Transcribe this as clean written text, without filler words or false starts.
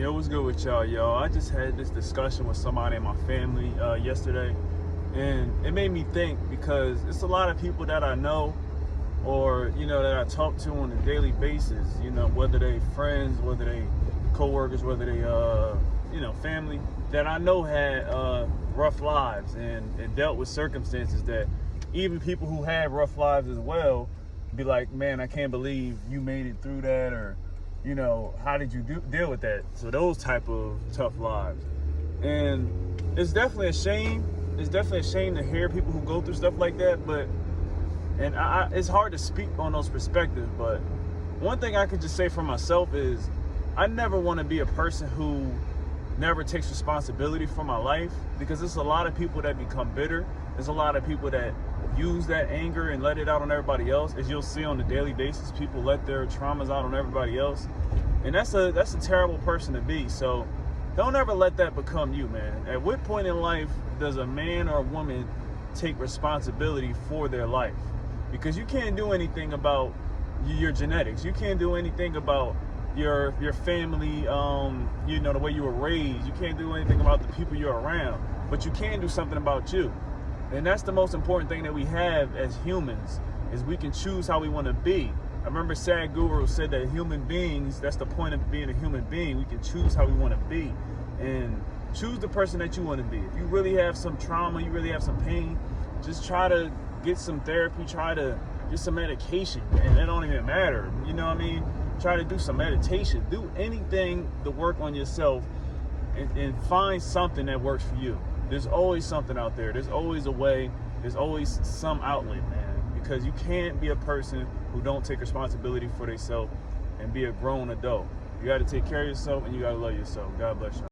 Yo, what's good with y'all, yo? I just had this discussion with somebody in my family yesterday, and it made me think because it's a lot of people that I know or, that I talk to on a daily basis, whether they friends, whether they co-workers, whether they, family, that I know had rough lives and dealt with circumstances that even people who had rough lives as well be like, man, I can't believe you made it through that, or how did you deal with that? So those type of tough lives. And it's definitely a shame. It's definitely a shame to hear people who go through stuff like that. It's hard to speak on those perspectives. But one thing I can just say for myself is I never want to be a person who never takes responsibility for my life, because there's a lot of people that become bitter. There's a lot of people that use that anger and let it out on everybody else. As you'll see on a daily basis, people let their traumas out on everybody else. And that's a terrible person to be. So don't ever let that become you, man. At what point in life does a man or a woman take responsibility for their life? Because you can't do anything about your genetics. You can't do anything about your family, the way you were raised. You can't do anything about the people you're around, but you can do something about you. And that's the most important thing that we have as humans, is we can choose how we want to be. I remember Sadhguru said that human beings, that's the point of being a human being. We can choose how we want to be and choose the person that you want to be. If you really have some trauma, you really have some pain, just try to get some therapy, try to get some medication, and it don't even matter. You know what I mean? Try to do some meditation. Do anything to work on yourself and find something that works for you. There's always something out there. There's always a way. There's always some outlet, man. Because you can't be a person who don't take responsibility for themselves and be a grown adult. You got to take care of yourself, and you got to love yourself. God bless you.